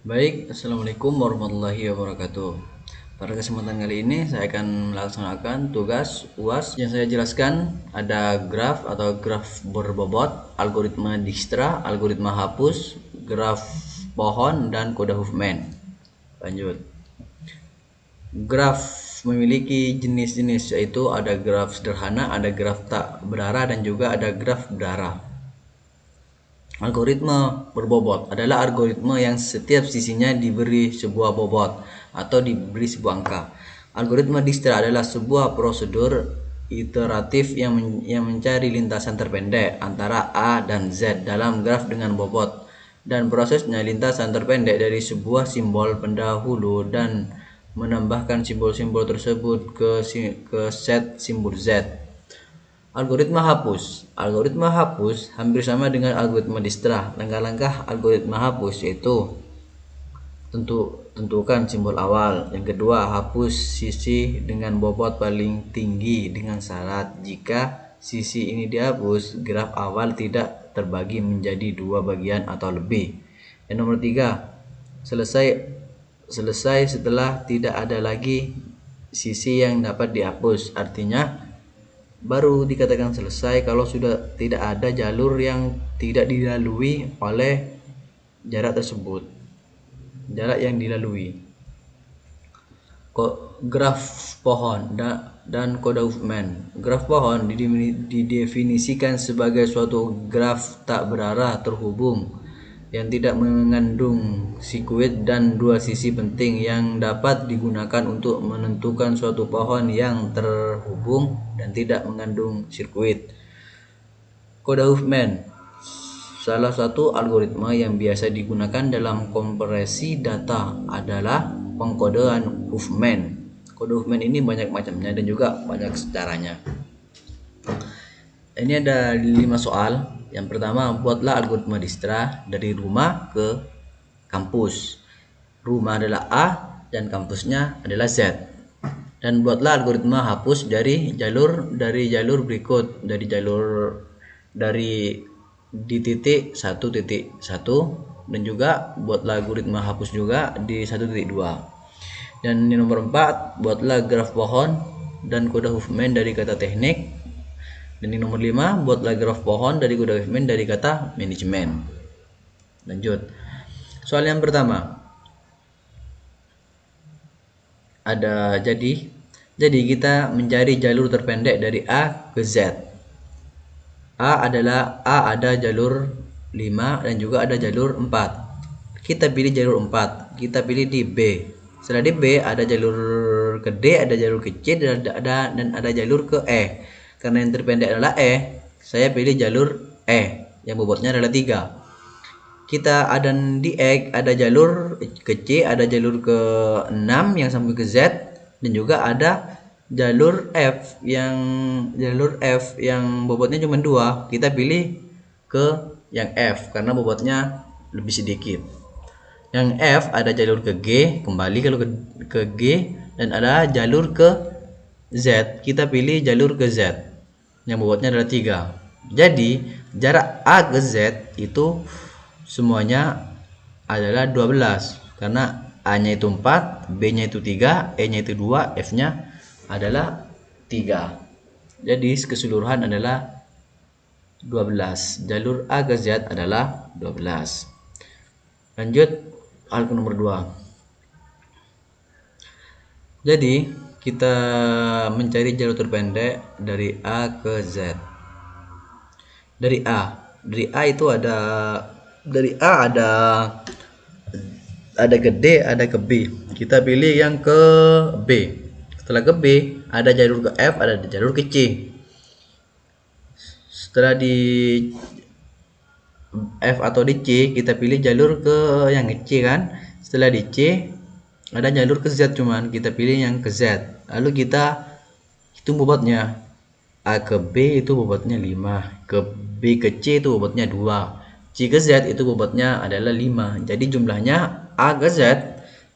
Baik, Assalamualaikum warahmatullahi wabarakatuh. Pada kesempatan kali ini saya akan melaksanakan tugas UAS. Yang saya jelaskan ada graf atau graf berbobot, algoritma Dijkstra, algoritma hapus, graf pohon, dan kode Huffman. Lanjut. Graf memiliki jenis-jenis, yaitu ada graf sederhana, ada graf tak berarah, dan juga ada graf berarah. Algoritma berbobot adalah algoritma yang setiap sisinya diberi sebuah bobot atau diberi sebuah angka. Algoritma Dijkstra adalah sebuah prosedur iteratif yang mencari lintasan terpendek antara A dan Z dalam graf dengan bobot, dan prosesnya lintasan terpendek dari sebuah simbol pendahulu dan menambahkan simbol-simbol tersebut ke set simbol Z. Algoritma hapus. Algoritma hapus hampir sama dengan algoritma Dijkstra. Langkah-langkah algoritma hapus yaitu tentukan simbol awal. Yang kedua, hapus sisi dengan bobot paling tinggi dengan syarat jika sisi ini dihapus, graf awal tidak terbagi menjadi dua bagian atau lebih. Yang nomor tiga, selesai setelah tidak ada lagi sisi yang dapat dihapus. Artinya baru dikatakan selesai kalau sudah tidak ada jalur yang tidak dilalui oleh jarak tersebut, jarak yang dilalui. Graf pohon dan kode Huffman. Graf pohon didefinisikan sebagai suatu graf tak berarah terhubung yang tidak mengandung sikuit dan dua sisi penting yang dapat digunakan untuk menentukan suatu pohon yang terhubung dan tidak mengandung sirkuit. Kode Huffman, salah satu algoritma yang biasa digunakan dalam kompresi data adalah pengkodean Huffman. Kode Huffman ini banyak macamnya dan juga banyak caranya. Ini ada 5 soal. Yang pertama, buatlah algoritma Dijkstra dari rumah ke kampus. Rumah adalah A dan kampusnya adalah Z. Dan buatlah algoritma hapus dari jalur berikut, dari di titik 1.1, dan juga buatlah algoritma hapus juga di 1.2. Dan di nomor 4, buatlah graf pohon dan kode Huffman dari kata teknik. Dan di nomor 5, buatlah graf pohon dari kode Huffman dari kata manajemen. Lanjut. Soal yang pertama. Jadi kita mencari jalur terpendek dari A ke Z. A ada jalur 5 dan juga ada jalur 4. Kita pilih jalur 4. Kita pilih di B. Setelah di B ada jalur ke D, ada jalur ke C, dan ada jalur ke E. Karena yang terpendek adalah E, saya pilih jalur E yang bobotnya adalah 3. Kita ada di X, ada jalur ke C, ada jalur ke 6 yang sampai ke Z, dan juga ada jalur F yang bobotnya cuma 2. Kita pilih ke yang F karena bobotnya lebih sedikit. Yang F ada jalur ke G, kembali kalau ke G, dan ada jalur ke Z. Kita pilih jalur ke Z yang bobotnya adalah 3. Jadi jarak A ke Z itu semuanya adalah 12 karena A-nya itu 4, B-nya itu 3, E-nya itu 2, F-nya adalah 3. Jadi keseluruhan adalah 12. Jalur A ke Z adalah 12. Lanjut hal ke nomor 2. Jadi kita mencari jalur terpendek dari A ke Z. Dari A itu dari A ada ke D, ada ke B. Kita pilih yang ke B. Setelah ke B ada jalur ke F, ada jalur ke C. Setelah di F atau di C kita pilih jalur ke yang ke C kan. Setelah di C ada jalur ke Z, cuman kita pilih yang ke Z. Lalu kita hitung bobotnya. A ke B itu bobotnya 5, ke B ke C itu bobotnya 2, C ke Z itu bobotnya adalah 5. Jadi jumlahnya A ke Z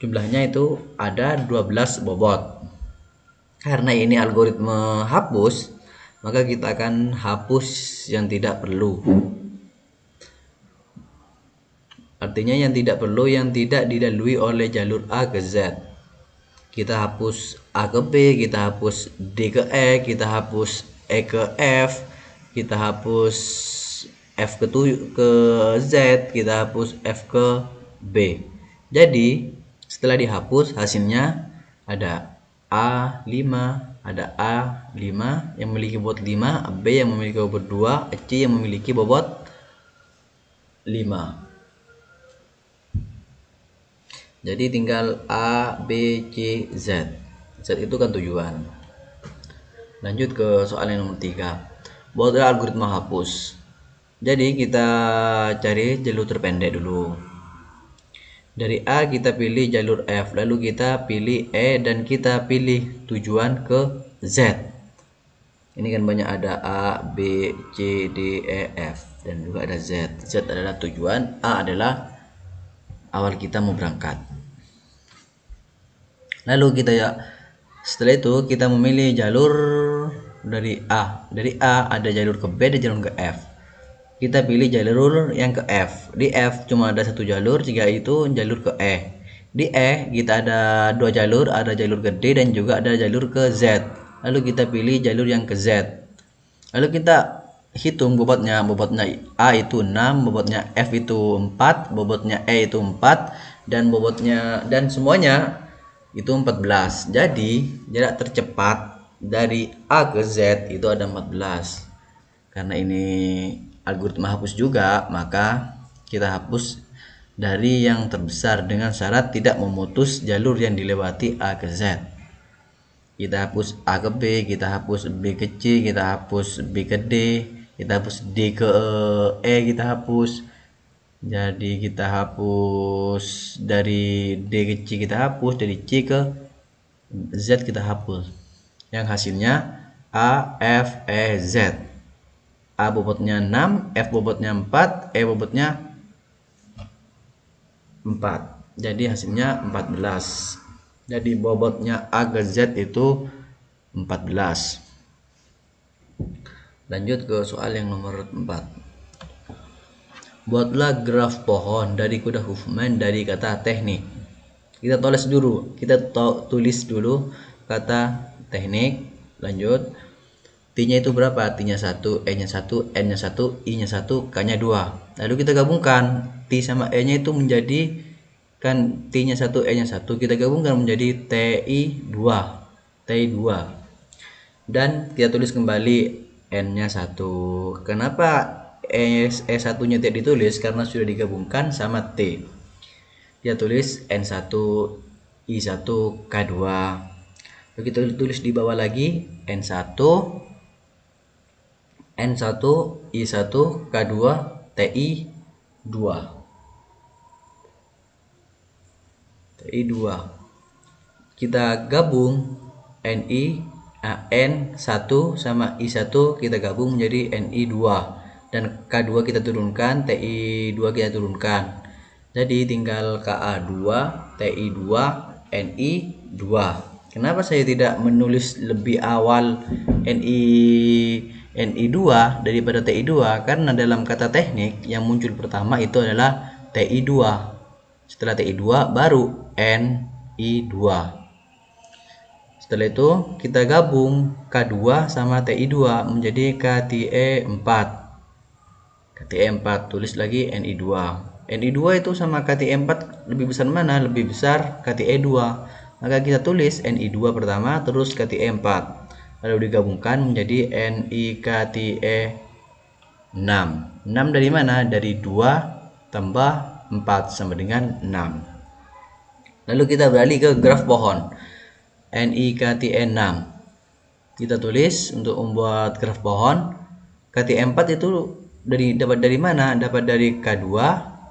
jumlahnya itu ada 12 bobot. Karena ini algoritma hapus, maka kita akan hapus yang tidak perlu. Artinya yang tidak dilalui oleh jalur A ke Z. Kita hapus A ke B, kita hapus D ke E, kita hapus E ke F, kita hapus F ke Z, kita hapus F ke B. Jadi setelah dihapus hasilnya ada A5, ada A5 yang memiliki bobot 5, B yang memiliki bobot 2, C yang memiliki bobot 5. Jadi tinggal A, B, C, Z. Z itu kan tujuan. Lanjut ke soal yang nomor 3. Buatlah algoritma hapus. Jadi kita cari jalur terpendek dulu. Dari A kita pilih jalur F, lalu kita pilih E dan kita pilih tujuan ke Z. Ini kan banyak ada A, B, C, D, E, F dan juga ada Z. Z adalah tujuan, A adalah awal kita mau berangkat. Lalu setelah itu kita memilih jalur dari A. Dari A ada jalur ke B, ada jalur ke F. Kita pilih jalur yang ke F. Di F cuma ada satu jalur, jika itu jalur ke E. Di E kita ada dua jalur, ada jalur ke D dan juga ada jalur ke Z. Lalu kita pilih jalur yang ke Z. Lalu kita hitung bobotnya. Bobotnya A itu 6, bobotnya F itu 4, bobotnya E itu 4 dan semuanya itu 14. Jadi jarak tercepat dari A ke Z itu ada 14. Karena ini algoritma hapus juga, maka kita hapus dari yang terbesar dengan syarat tidak memutus jalur yang dilewati A ke Z. Kita hapus A ke B, kita hapus B ke C, kita hapus B ke D, kita hapus D ke E, kita hapus. Jadi kita hapus dari D ke C, kita hapus dari C ke Z, kita hapus. Yang hasilnya A, F, E, Z. A bobotnya 6, F bobotnya 4, E bobotnya 4. Jadi hasilnya 14. Jadi bobotnya A ke Z itu 14. Lanjut ke soal yang nomor 4. Buatlah graf pohon dari kuda Huffman dari kata teknik. Kita tulis dulu kata teknik. Lanjut. T-nya itu berapa? T-nya 1, E-nya 1, N-nya 1, I-nya 1, K-nya 2. Lalu kita gabungkan T sama E-nya itu menjadi kan T-nya 1, E-nya 1, kita gabungkan menjadi TI2. TI2. Dan kita tulis kembali N-nya 1. Kenapa E1-nya tidak ditulis? Karena sudah digabungkan sama T. Kita tulis N1, I1, K2. Lalu kita tulis di bawah lagi N1, N1, I1, K2, TI2. TI2. Kita gabung N1 sama I1 kita gabung menjadi NI2 dan K2 kita turunkan, TI2 kita turunkan. Jadi tinggal KA2, TI2, NI2. Kenapa saya tidak menulis lebih awal NI2 daripada TI2? Karena dalam kata teknik yang muncul pertama itu adalah TI2. Setelah TI2 baru NI2. Setelah itu kita gabung K2 sama TI2 menjadi KTE4. KTE4 tulis lagi NI2. NI2 itu sama KTE4 lebih besar mana? Lebih besar KTE2. Maka kita tulis NI2 pertama terus KTE4. Lalu digabungkan menjadi NIKTE6. 6 dari mana? Dari 2 tambah 4 sama dengan 6. Lalu kita beralih ke graf pohon. NIKTE6. Kita tulis untuk membuat graf pohon. KTE4 itu dapat dari mana? Dapat dari K2.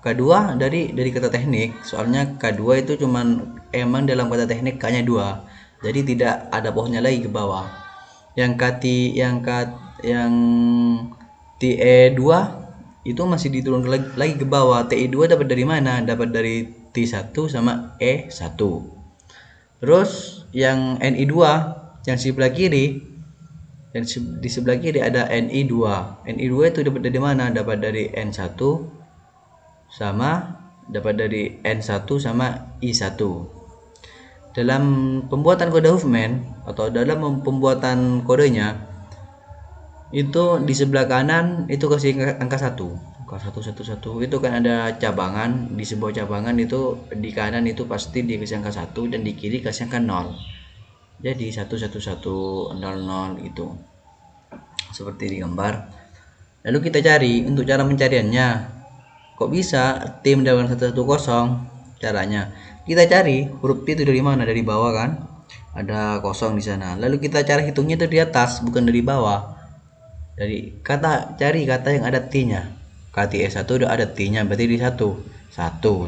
K2 dari kata teknik. Soalnya K2 itu cuman emang dalam kata teknik K-nya 2. Jadi tidak ada pohonnya lagi ke bawah. Yang TE2 itu masih diturunkan lagi ke bawah. TI2 dapat dari mana? Dapat dari T1 sama E1. Terus yang NI2 yang sebelah kiri, dan di sebelah kiri ada NI2. NI2 itu dapat dari mana? Dapat dari N1 sama dapat dari N1 sama I1. Dalam pembuatan kode Huffman atau dalam pembuatan kodenya itu di sebelah kanan itu kasih angka 1. Angka 111 itu kan ada cabangan, di sebuah cabangan itu di kanan itu pasti dikasih angka 1 dan di kiri kasih angka 0. Jadi 11100 itu. Seperti di gambar. Lalu kita cari untuk cara pencariannya. Kok bisa T mendapatkan 110? Caranya kita cari huruf T itu dari mana? Dari bawah kan? Ada kosong di sana. Lalu kita cara hitungnya itu di atas, bukan dari bawah. Dari cari kata yang ada T-nya. KTE1 udah ada T-nya, berarti di 1.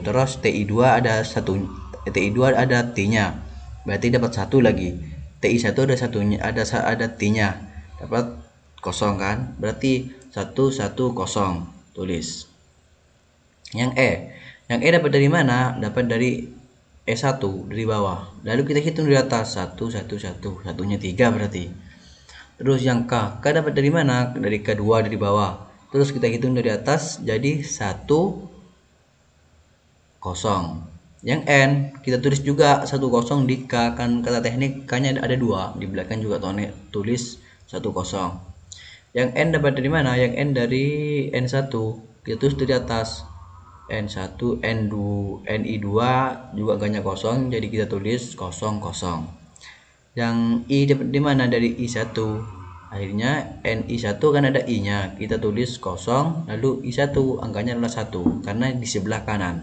Terus TI2 ada 1. TI2 ada T-nya. Berarti dapat 1 lagi. TI1 ada satunya, ada T-nya. Dapat kosong kan? Berarti 110. Tulis. Yang E dapat dari mana? Dapat dari E1 dari bawah. Lalu kita hitung di atas 111. Satunya 3 berarti. Terus yang K dapat dari mana? Dari K2 dari bawah. Terus kita hitung dari atas jadi 10. Yang N kita tulis juga 10 di K, kan kata teknik K-nya ada 2. Di belakang juga tulis 10. Yang N dapat dari mana? Yang N dari N1. Kita tulis dari atas. N1, N2, NI2 juga gaknya kosong, jadi kita tulis 0. Yang I dapat di mana? Dari I1. Akhirnya NI1 kan ada I-nya, kita tulis 0, lalu I1 angkanya adalah 1 karena di sebelah kanan.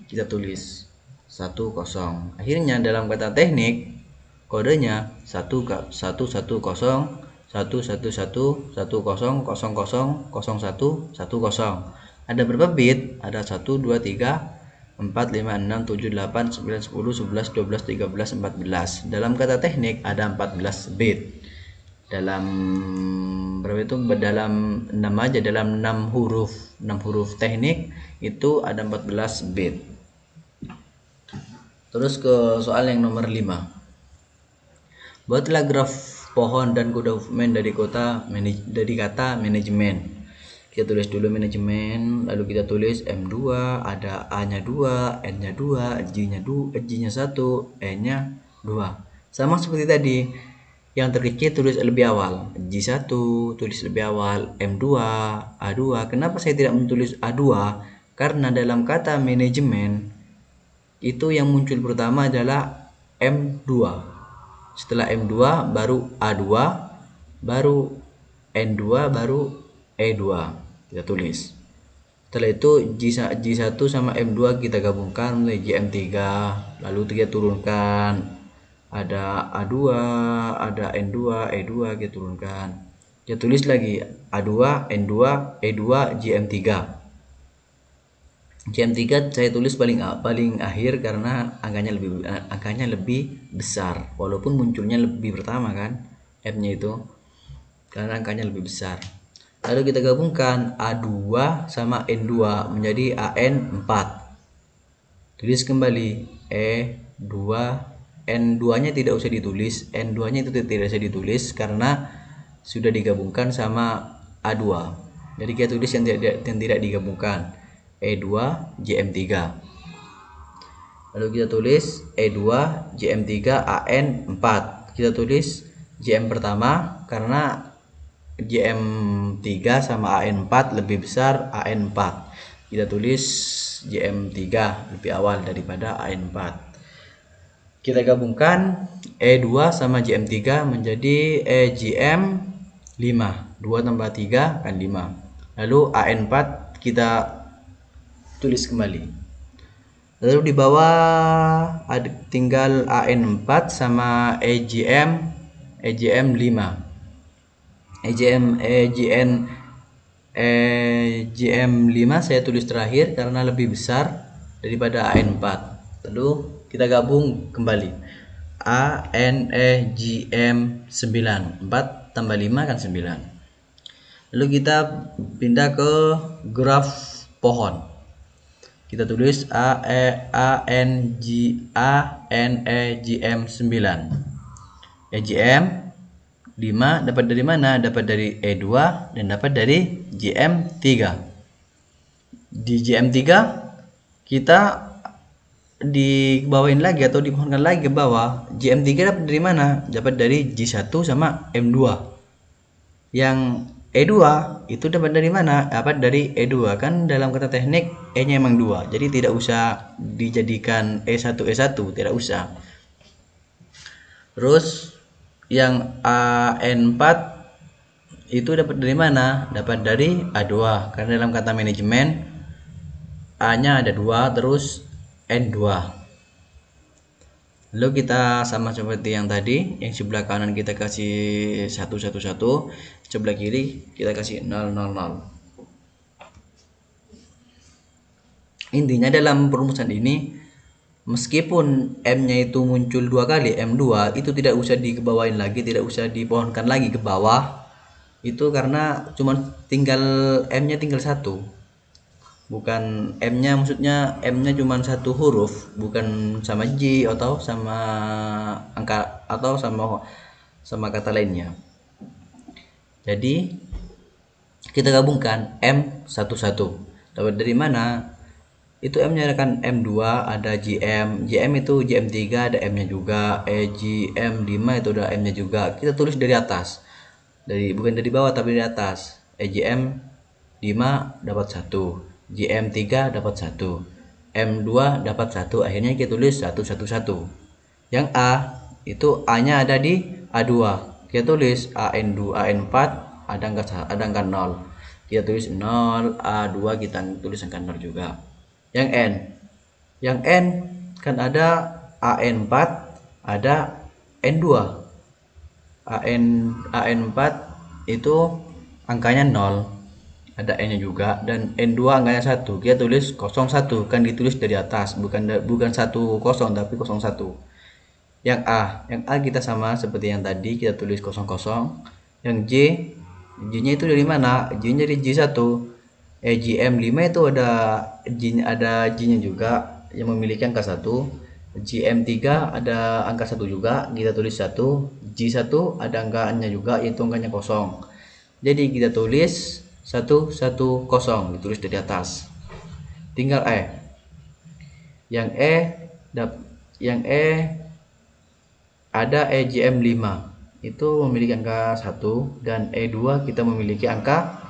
Kita tulis 10. Akhirnya dalam kata teknik kodenya 110 111 10 00 01 10. Ada berapa bit? Ada 1 2 3 4 5 6 7 8 9 10 11 12 13 14. Dalam kata teknik ada 14 bit. Dalam berapa itu? Dalam 6 aja, dalam 6 huruf teknik itu ada 14 bit. Terus ke soal yang nomor 5. Buatlah graf pohon dan kode Huffman dari kata manajemen. Kita tulis dulu manajemen, lalu kita tulis M2, ada A-nya 2, N-nya 2, J-nya 1, E-nya 2. Sama seperti tadi. Yang terkecil tulis lebih awal. J1 tulis lebih awal, M2, A2. Kenapa saya tidak menulis A2? Karena dalam kata manajemen itu yang muncul pertama adalah M2. Setelah M2 baru A2, baru N2, baru E2. Kita tulis. Setelah itu J1 sama M2 kita gabungkan menjadi JM3, lalu kita turunkan. Ada A2, ada N2, E2 kita turunkan. Kita tulis lagi A2, N2, E2, JM3. JM3 saya tulis paling akhir karena angkanya lebih besar, walaupun munculnya lebih pertama kan M-nya itu, karena angkanya lebih besar. Lalu kita gabungkan A2 sama N2 menjadi AN4. Tulis kembali E2, N2-nya tidak usah ditulis, N2-nya itu tidak usah ditulis karena sudah digabungkan sama A2. Jadi kita tulis yang tidak digabungkan, E2 JM3. Lalu kita tulis E2 JM3 AN4. Kita tulis JM pertama karena JM3 sama AN4 lebih besar AN4. Kita tulis JM3 lebih awal daripada AN4. Kita gabungkan E2 sama JM3 menjadi EJM5. 2 tambah 3 kan 5. Lalu AN4 kita tulis kembali. Lalu di bawah ada tinggal AN4 sama EJM5. EJM5 saya tulis terakhir karena lebih besar daripada AN4. Lalu kita gabung kembali. ANEJM9. 4 tambah 5 kan 9. Lalu kita pindah ke graf pohon. Kita tulis ANEJM9. EJM 5 dapat dari mana? Dapat dari E2 dan dapat dari JM3. Di JM3 kita dibawain lagi atau dimohonkan lagi ke bawah. JM3 dapat dari mana? Dapat dari J1 sama M2. Yang E2 itu dapat dari mana? Dapat dari E2. Kan dalam kata teknik E-nya emang 2. Jadi tidak usah dijadikan E1 tidak usah. Terus yang AN4 itu dapat dari mana? Dapat dari A2. Karena dalam kata manajemen A-nya ada 2 terus N2. Lalu kita sama seperti yang tadi, yang sebelah kanan kita kasih 111, sebelah kiri kita kasih 000. Intinya dalam perumusan ini, meskipun M-nya itu muncul 2 kali, M2 itu tidak usah dikebawain lagi, tidak usah dipohonkan lagi ke bawah. Itu karena cuma tinggal M-nya tinggal 1. Bukan M-nya, maksudnya M-nya cuma 1 huruf, bukan sama J atau sama angka atau sama kata lainnya. Jadi kita gabungkan M11. Dapat dari mana? Itu M-nya kan M2, ada JM. JM itu JM3 ada M-nya juga. JM5 itu ada M-nya juga. Kita tulis dari atas. Bukan dari bawah tapi dari atas. JM5 dapat 1. JM3 dapat 1, M2 dapat 1, akhirnya kita tulis 111. Yang A itu A-nya ada di A2, kita tulis AN2, AN4 ada angka 0, kita tulis 0, A2 kita tulis angka 0 juga. Yang N kan ada AN4 ada N2, AN4 itu angkanya 0, ada N-nya juga, dan N2 angkanya 1, kita tulis 01, kan ditulis dari atas, bukan 10 tapi 01. Yang A kita sama seperti yang tadi, kita tulis 00. Yang J-nya itu dari mana? J-nya dari J1. JM5 itu ada J-nya juga yang memiliki angka 1. JM3 ada angka 1 juga, kita tulis 1. J1 ada angkanya juga, yaitu angkanya 0. Jadi kita tulis 110 ditulis dari atas. Tinggal E. Yang E ada EJM5 itu memiliki angka 1, dan E2 kita memiliki angka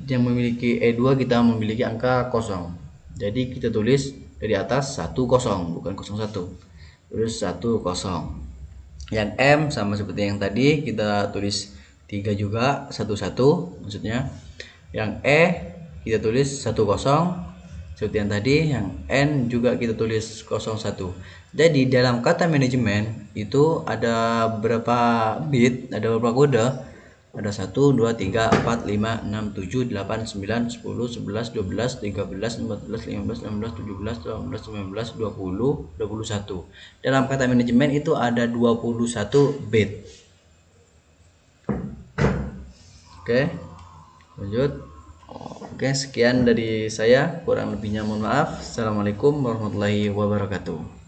memiliki angka 0. Jadi kita tulis dari atas 10 bukan 01. Terus 10. Yang M sama seperti yang tadi, kita tulis 3 juga, 11 maksudnya. Yang E kita tulis 10 seperti yang tadi. Yang N juga kita tulis 01. Jadi dalam kata manajemen itu ada berapa bit, ada berapa kode? Ada 1, 2, 3, 4, 5, 6, 7, 8, 9, 10, 11, 12, 13, 14, 15, 16, 17, 18, 19, 20, 21. Dalam kata manajemen itu ada 21 bit. Oke, lanjut. Oke, sekian dari saya, kurang lebihnya mohon maaf. Assalamualaikum warahmatullahi wabarakatuh.